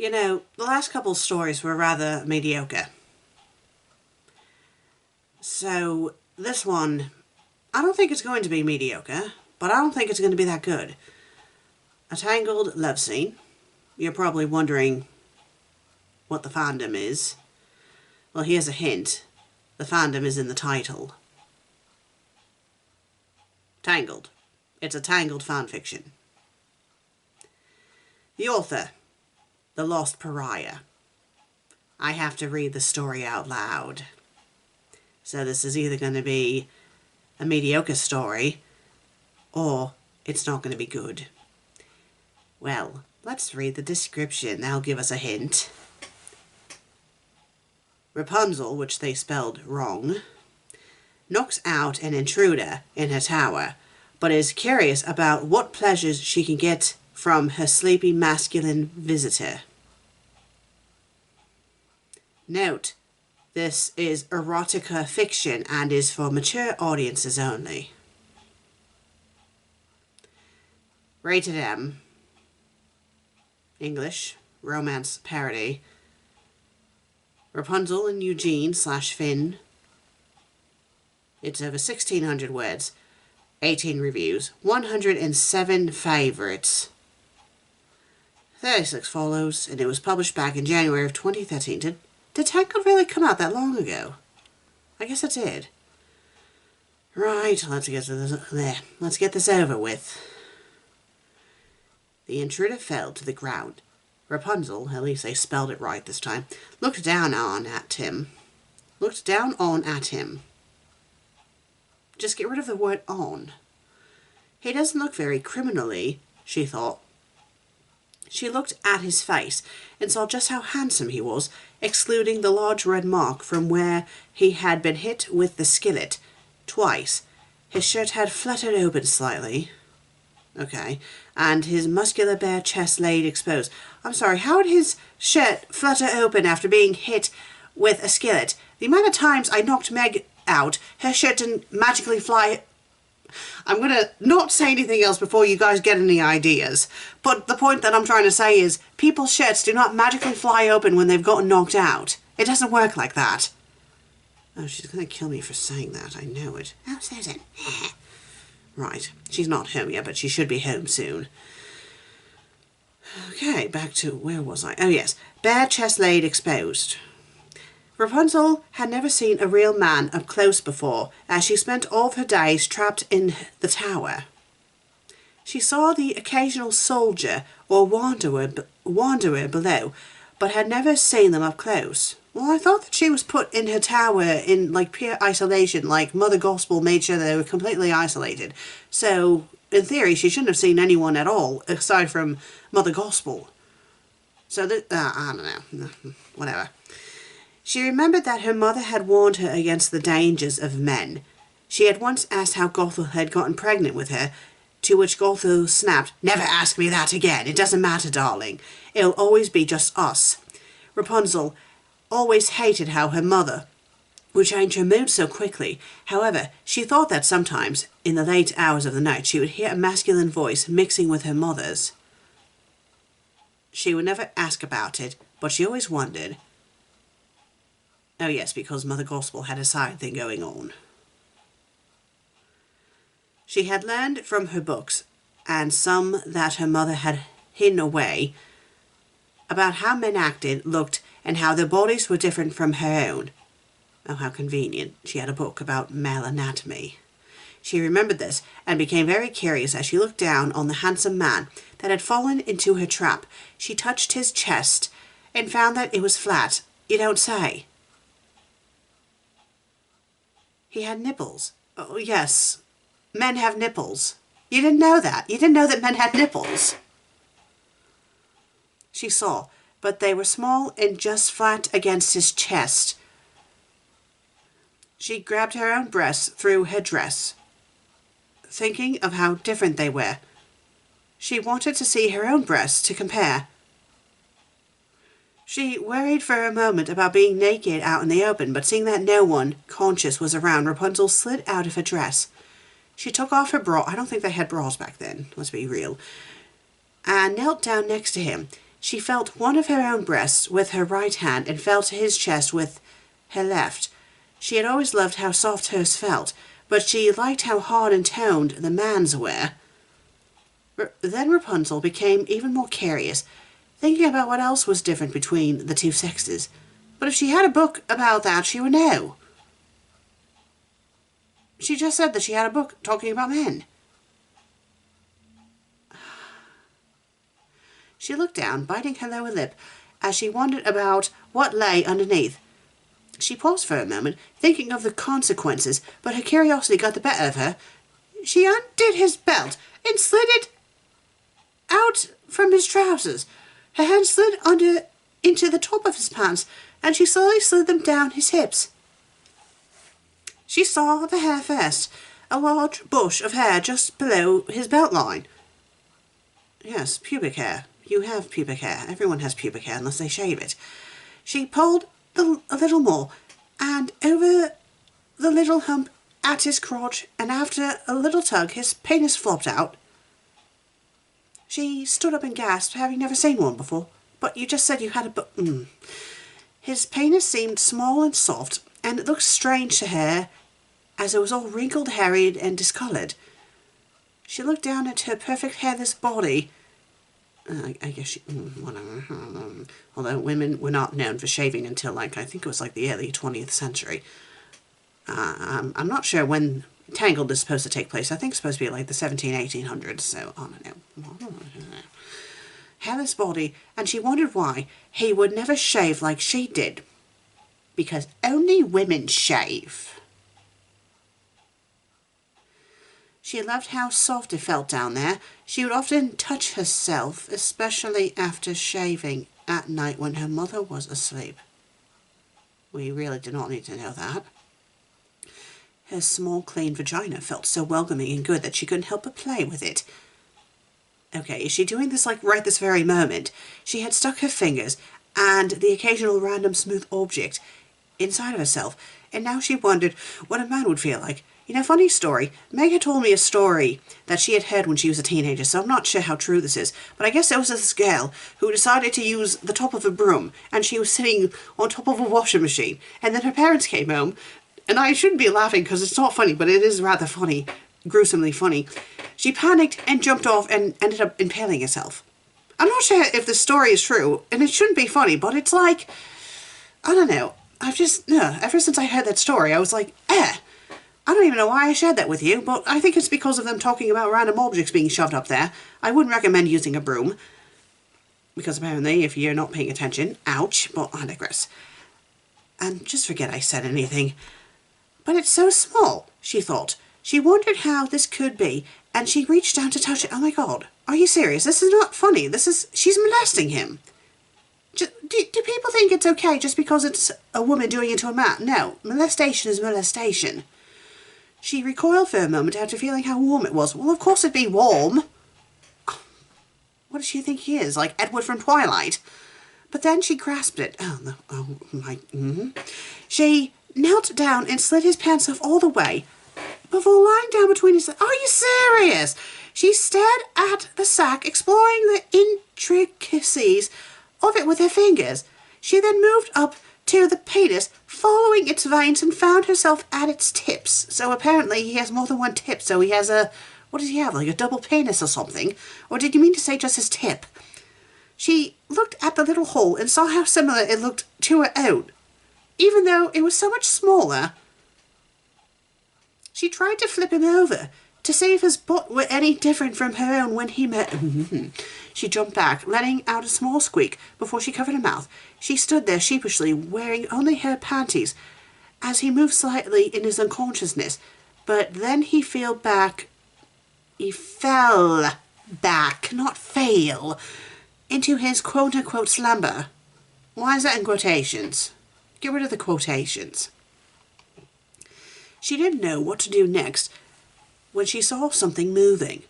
You know, the last couple stories were rather mediocre. So this one, I don't think it's going to be mediocre, but I don't think it's going to be that good. A Tangled love scene. You're probably wondering what the fandom is. Well, here's a hint. The fandom is in the title. Tangled. It's a Tangled fanfiction. The author, The Lost Pariah. I have to read the story out loud. So this is either going to be a mediocre story, or it's not going to be good. Well, let's read the description. That'll give us a hint. Rapunzel, which they spelled wrong, knocks out an intruder in her tower, but is curious about what pleasures she can get from her sleepy masculine visitor. Note, this is erotica fiction and is for mature audiences only. Rated M. English, romance parody. Rapunzel and Eugene / Finn. It's over 1,600 words, 18 reviews, 107 favourites, 36 follows, and it was published back in January of 2013. Did Tangled really come out that long ago? I guess it did. Right, let's get this over with. The intruder fell to the ground. Rapunzel, at least they spelled it right this time, looked down on at him. Just get rid of the word on. He doesn't look very criminally, she thought. She looked at his face and saw just how handsome he was, excluding the large red mark from where he had been hit with the skillet twice. His shirt had fluttered open slightly. Okay. And his muscular bare chest laid exposed. I'm sorry, how would his shirt flutter open after being hit with a skillet? The amount of times I knocked Meg out, her shirt didn't magically fly. I'm going to not say anything else before you guys get any ideas. But the point that I'm trying to say is, people's shirts do not magically fly open when they've gotten knocked out. It doesn't work like that. Oh, she's going to kill me for saying that. I know it. Oh, Susan. Right, she's not home yet, but she should be home soon. Okay, back to, where was I? Oh yes, bare chest laid exposed. Rapunzel had never seen a real man up close before, as she spent all of her days trapped in the tower. She saw the occasional soldier or wanderer below, but had never seen them up close. Well, I thought that she was put in her tower in, like, pure isolation, like Mother Gospel made sure they were completely isolated. So, in theory, she shouldn't have seen anyone at all, aside from Mother Gospel. So, I don't know. Whatever. She remembered that her mother had warned her against the dangers of men. She had once asked how Gothel had gotten pregnant with her, to which Gothel snapped, "Never ask me that again. It doesn't matter, darling. It'll always be just us." Rapunzel always hated how her mother would change her mood so quickly. However, she thought that sometimes, in the late hours of the night, she would hear a masculine voice mixing with her mother's. She would never ask about it, but she always wondered. Oh yes, because Mother Gospel had a side thing going on. She had learned from her books, and some that her mother had hidden away, about how men acted, looked, and how their bodies were different from her own. Oh, how convenient. She had a book about male anatomy. She remembered this, and became very curious as she looked down on the handsome man that had fallen into her trap. She touched his chest, and found that it was flat. You don't say. He had nipples. Oh, yes. Men have nipples. You didn't know that. You didn't know that men had nipples. She saw, but they were small and just flat against his chest. She grabbed her own breasts through her dress, thinking of how different they were. She wanted to see her own breasts to compare. She worried for a moment about being naked out in the open, but seeing that no one conscious was around, Rapunzel slid out of her dress. She took off her bra. I don't think they had bras back then, let's be real. And knelt down next to him. She felt one of her own breasts with her right hand and felt his chest with her left. She had always loved how soft hers felt, but she liked how hard and toned the man's were. Then Rapunzel became even more curious, thinking about what else was different between the two sexes. But if she had a book about that, she would know. She just said that she had a book talking about men. She looked down, biting her lower lip, as she wondered about what lay underneath. She paused for a moment, thinking of the consequences, but her curiosity got the better of her. She undid his belt and slid it out from his trousers. Her hand slid into the top of his pants, and she slowly slid them down his hips. She saw the hair first, a large bush of hair just below his belt line. Yes, pubic hair. You have pubic hair. Everyone has pubic hair unless they shave it. She pulled a little more, and over the little hump at his crotch, and after a little tug, his penis flopped out. She stood up and gasped, having never seen one before. But you just said you had a His penis seemed small and soft, and it looked strange to her, as it was all wrinkled, harried, and discoloured. She looked down at her perfect hairless body. I guess she, whatever. Although women were not known for shaving until, I think it was the early 20th century. I'm not sure when Tangled is supposed to take place. I think it's supposed to be the 1800s, so I don't know. Hairless body, and she wondered why he would never shave like she did. Because only women shave. She loved how soft it felt down there. She would often touch herself, especially after shaving at night when her mother was asleep. We really do not need to know that. Her small, clean vagina felt so welcoming and good that she couldn't help but play with it. Okay, is she doing this right this very moment? She had stuck her fingers and the occasional random smooth object inside of herself, and now she wondered what a man would feel like. Funny story, Meg had told me a story that she had heard when she was a teenager, so I'm not sure how true this is, but I guess there was this girl who decided to use the top of a broom, and she was sitting on top of a washing machine, and then her parents came home, and I shouldn't be laughing because it's not funny, but it is rather funny, gruesomely funny. She panicked and jumped off and ended up impaling herself. I'm not sure if the story is true, and it shouldn't be funny, but it's I don't know, I've just, ever since I heard that story, I was I don't even know why I shared that with you, but I think it's because of them talking about random objects being shoved up there. I wouldn't recommend using a broom, because apparently if you're not paying attention, ouch, but I digress. And just forget I said anything. But it's so small, she thought. She wondered how this could be, and she reached down to touch it. Oh my god, are you serious? This is not funny. She's molesting him. Do people think it's okay just because it's a woman doing it to a man? No, molestation is molestation. She recoiled for a moment after feeling how warm it was. Well, of course it'd be warm. What does she think he is, like Edward from Twilight? But then she grasped it. She knelt down and slid his pants off all the way before lying down between his legs. Are you serious? She stared at the sack, exploring the intricacies of it with her fingers. She then moved up to the penis, following its veins, and found herself at its tips. So apparently he has more than one tip, so he has what does he have, a double penis or something? Or did you mean to say just his tip? She looked at the little hole and saw how similar it looked to her own, even though it was so much smaller. She tried to flip him over to see if his butt were any different from her own when he met. She jumped back, letting out a small squeak before she covered her mouth. She stood there sheepishly, wearing only her panties, as he moved slightly in his unconsciousness. But then he fell back, not fail, into his quote-unquote slumber. Why is that in quotations? Get rid of the quotations. She didn't know what to do next when she saw something moving.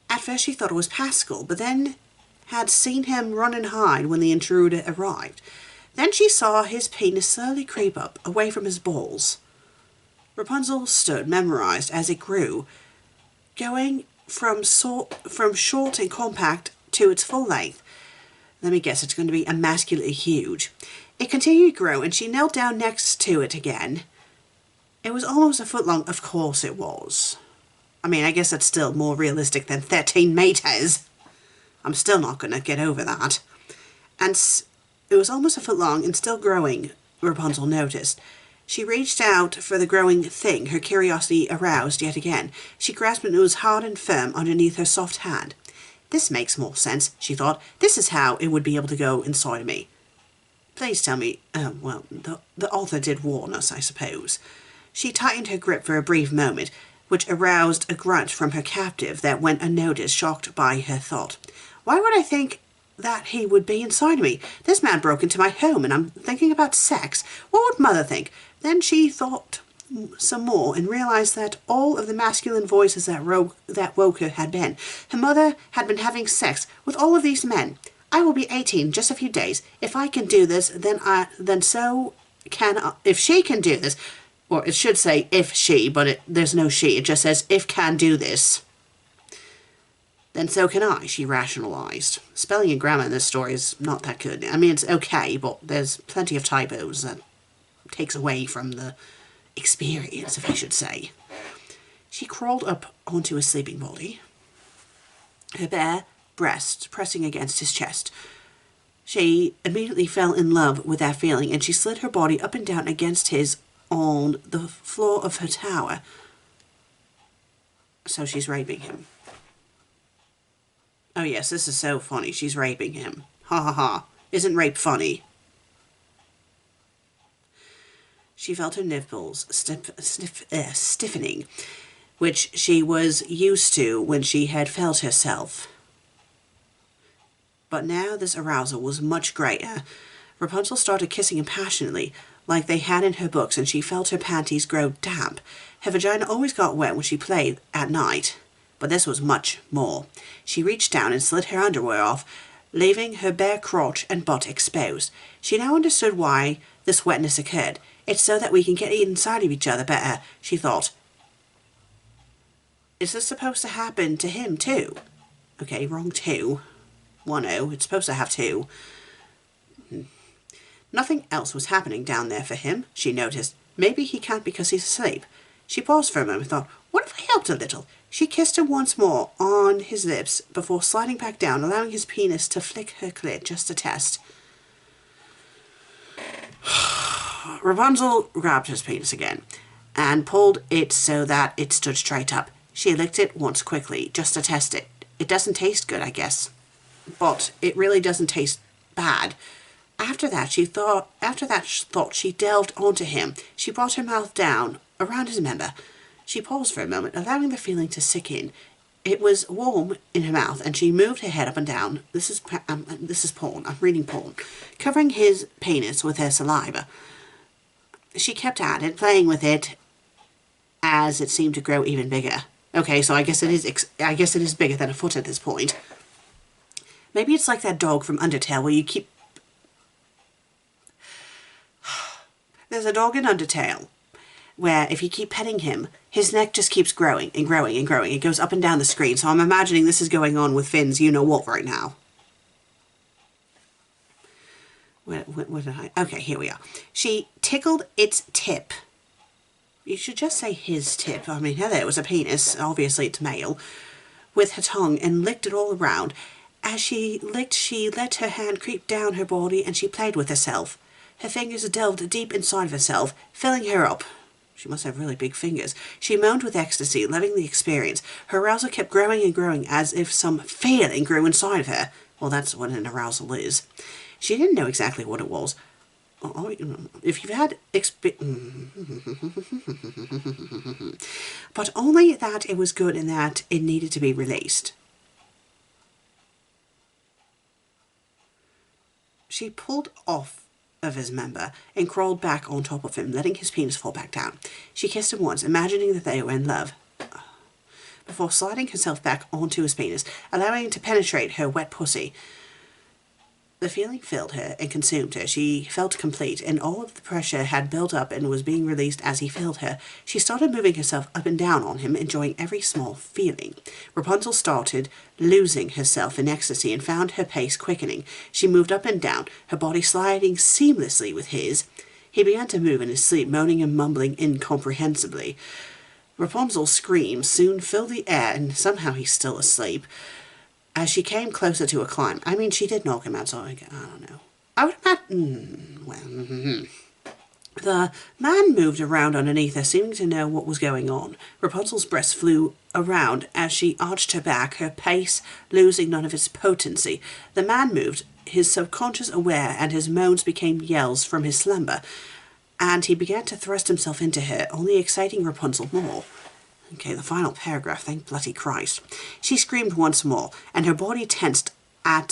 At first she thought it was Pascal, but then had seen him run and hide when the intruder arrived. Then she saw his penis slowly creep up, away from his balls. Rapunzel stood, memorized, as it grew, going from short and compact to its full length. Let me guess, it's going to be immaculately huge. It continued to grow, and she knelt down next to it again. It was almost a foot long. Of course it was. I mean, I guess that's still more realistic than 13 meters. I'm still not going to get over that. And it was almost a foot long and still growing, Rapunzel noticed. She reached out for the growing thing, her curiosity aroused yet again. She grasped it, and it was hard and firm underneath her soft hand. This makes more sense, she thought. This is how it would be able to go inside of me. Please tell me, well, the author did warn us, I suppose. She tightened her grip for a brief moment, which aroused a grunt from her captive that went unnoticed, shocked by her thought. Why would I think that he would be inside of me? This man broke into my home, and I'm thinking about sex. What would Mother think? Then she thought some more and realized that all of the masculine voices that woke her had been. Her mother had been having sex with all of these men. I will be 18 in just a few days. If I can do this, then so can I. If she can do this, or it should say if she, but there's no she. It just says if can do this, then so can I, she rationalized. Spelling and grammar in this story is not that good. I mean, it's okay, but there's plenty of typos that takes away from the experience, if I should say. She crawled up onto his sleeping body, her bare breast pressing against his chest. She immediately fell in love with that feeling, and she slid her body up and down against his on the floor of her tower. So she's raping him. Oh yes, this is so funny. She's raping him. Ha ha ha. Isn't rape funny? She felt her nipples stiffening, which she was used to when she had felt herself. But now this arousal was much greater. Rapunzel started kissing him passionately, like they had in her books, and she felt her panties grow damp. Her vagina always got wet when she played at night, but this was much more. She reached down and slid her underwear off, leaving her bare crotch and butt exposed. She now understood why this wetness occurred. It's so that we can get inside of each other better, she thought. Is this supposed to happen to him too? Okay, wrong two. 1-0. It's supposed to have two. Nothing else was happening down there for him, she noticed. Maybe he can't because he's asleep. She paused for a moment and thought, what if I helped a little? She kissed him once more on his lips before sliding back down, allowing his penis to flick her clit just to test. Rapunzel grabbed his penis again and pulled it so that it stood straight up. She licked it once quickly, just to test it. It doesn't taste good, I guess. But it really doesn't taste bad. After that thought, she delved onto him. She brought her mouth down around his member. She paused for a moment, allowing the feeling to sink in. It was warm in her mouth, and she moved her head up and down. This is porn. I'm reading porn. Covering his penis with her saliva. She kept at it, playing with it as it seemed to grow even bigger. Okay, so I guess it is bigger than a foot at this point. Maybe it's like that dog from Undertale where you keep... There's a dog in Undertale where if you keep petting him, his neck just keeps growing and growing and growing. It goes up and down the screen. So I'm imagining this is going on with Finn's you-know-what right now. Where did I... Okay, here we are. She tickled its tip. You should just say his tip. I mean, hello, it was a penis. Obviously, it's male. With her tongue and licked it all around. As she licked, she let her hand creep down her body and she played with herself. Her fingers delved deep inside of herself, filling her up. She must have really big fingers. She moaned with ecstasy, loving the experience. Her arousal kept growing and growing as if some feeling grew inside of her. Well, that's what an arousal is. She didn't know exactly what it was. If you've had but only that it was good and that it needed to be released. She pulled off of his member and crawled back on top of him, letting his penis fall back down. She kissed him once, imagining that they were in love, before sliding herself back onto his penis, allowing him to penetrate her wet pussy. The feeling filled her and consumed her. She felt complete, and all of the pressure had built up and was being released as he filled her. She started moving herself up and down on him, enjoying every small feeling. Rapunzel started losing herself in ecstasy and found her pace quickening. She moved up and down, her body sliding seamlessly with his. He began to move in his sleep, moaning and mumbling incomprehensibly. Rapunzel's screams soon filled the air, and somehow he's still asleep. As she came closer to a climb, I mean, she did knock him out, so I don't know. I would imagine, The man moved around underneath her, seeming to know what was going on. Rapunzel's breast flew around as she arched her back, her pace losing none of its potency. The man moved, his subconscious aware, and his moans became yells from his slumber. And he began to thrust himself into her, only exciting Rapunzel more. Okay, the final paragraph, thank bloody Christ. She screamed once more, and her body tensed all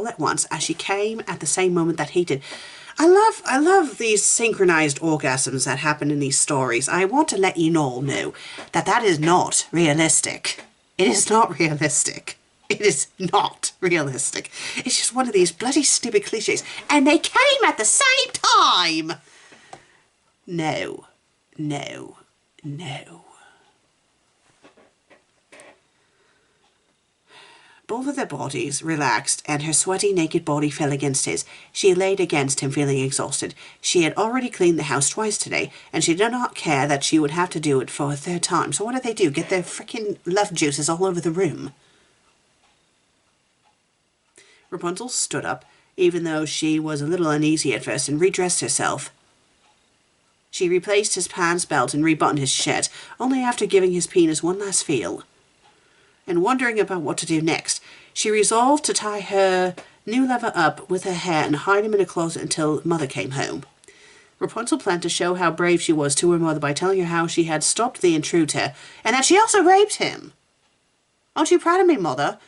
at once as she came at the same moment that he did. I love these synchronized orgasms that happen in these stories. I want to let you all know that that is not realistic. It is not realistic. It is not realistic. It's just one of these bloody stupid cliches. And they came at the same time! No. No. No. Both of their bodies relaxed, and her sweaty, naked body fell against his. She laid against him, feeling exhausted. She had already cleaned the house twice today, and she did not care that she would have to do it for a third time. So what did they do? Get their freaking love juices all over the room. Rapunzel stood up, even though she was a little uneasy at first, and redressed herself. She replaced his pants belt and rebuttoned his shirt, only after giving his penis one last feel. And wondering about what to do next, she resolved to tie her new lover up with her hair and hide him in a closet until Mother came home. Rapunzel planned to show how brave she was to her mother by telling her how she had stopped the intruder, and that she also raped him. Aren't you proud of me, Mother?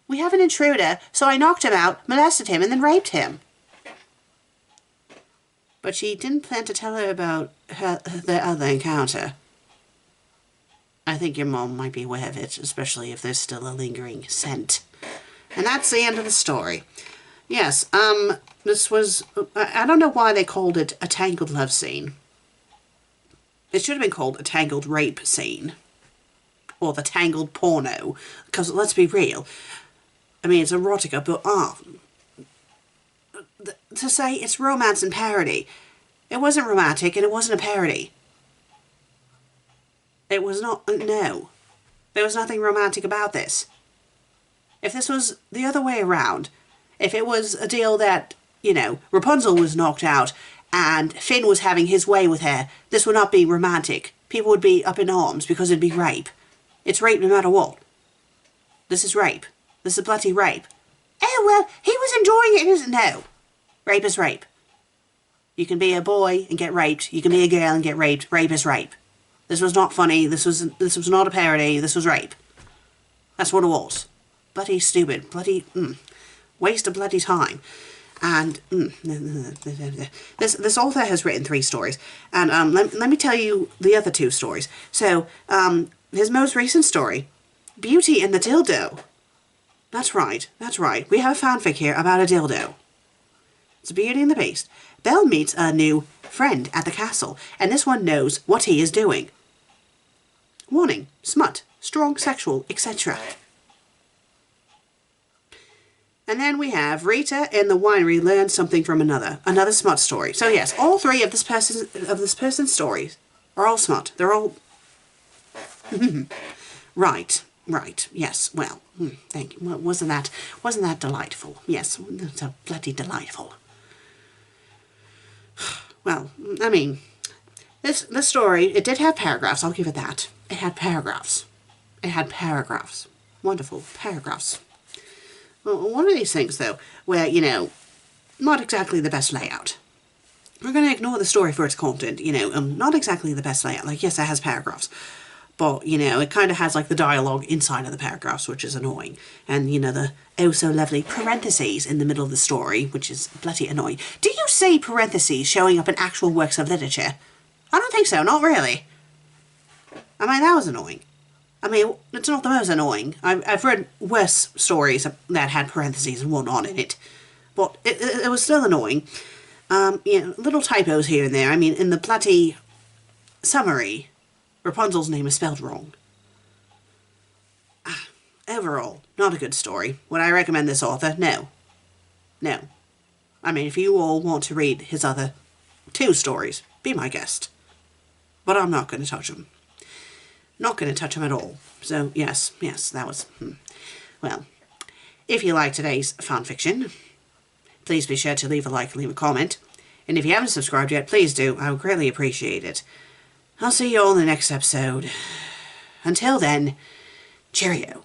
We have an intruder, so I knocked him out, molested him, and then raped him. But she didn't plan to tell her about their other encounter. I think your mom might be aware of it, especially if there's still a lingering scent. And that's the end of the story. Yes, this was... I don't know why they called it a tangled love scene. It should have been called a tangled rape scene. Or the tangled porno. Because, let's be real, I mean, it's erotica, but... to say it's romance and parody. It wasn't romantic and it wasn't a parody. It was not, no. There was nothing romantic about this. If this was the other way around, if it was a deal that, you know, Rapunzel was knocked out and Finn was having his way with her, this would not be romantic. People would be up in arms because it'd be rape. It's rape no matter what. This is rape. This is bloody rape. Oh, well, he was enjoying it. No. Rape is rape. You can be a boy and get raped. You can be a girl and get raped. Rape is rape. This was not funny. This was not a parody. This was rape. That's what it was. Bloody stupid. Bloody waste of bloody time. And this author has written 3 stories. And let me tell you the other 2 stories. So his most recent story, Beauty and the Dildo. That's right. That's right. We have a fanfic here about a dildo. It's Beauty and the Beast. Belle meets a new friend at the castle, and this one knows what he is doing. Warning, smut, strong sexual, etc. And then we have Rita in the winery learns something from another smut story. So yes, all 3 of this person's stories are all smut. They're all right. Yes. Well, thank you. Wasn't that delightful? Yes, so bloody delightful. Well, I mean, this story, it did have paragraphs. I'll give it that. It had paragraphs. It had paragraphs. Wonderful paragraphs. Well, one of these things, though, where, you know, not exactly the best layout. We're going to ignore the story for its content, you know, not exactly the best layout. Like, yes, it has paragraphs. But, you know, it kind of has, like, the dialogue inside of the paragraphs, which is annoying. And, you know, the oh-so-lovely parentheses in the middle of the story, which is bloody annoying. Do you see parentheses showing up in actual works of literature? I don't think so, not really. I mean, that was annoying. I mean, it's not the most annoying. I've read worse stories that had parentheses and whatnot in it, but it was still annoying. Little typos here and there. I mean, in the bloody summary, Rapunzel's name is spelled wrong. Overall, not a good story. Would I recommend this author? No. No. I mean, if you all want to read his other 2 stories, be my guest. But I'm not going to touch them. Not going to touch them at all. So, yes, that was... Well, if you like today's fanfiction, please be sure to leave a like and leave a comment. And if you haven't subscribed yet, please do. I would greatly appreciate it. I'll see you all in the next episode. Until then, cheerio.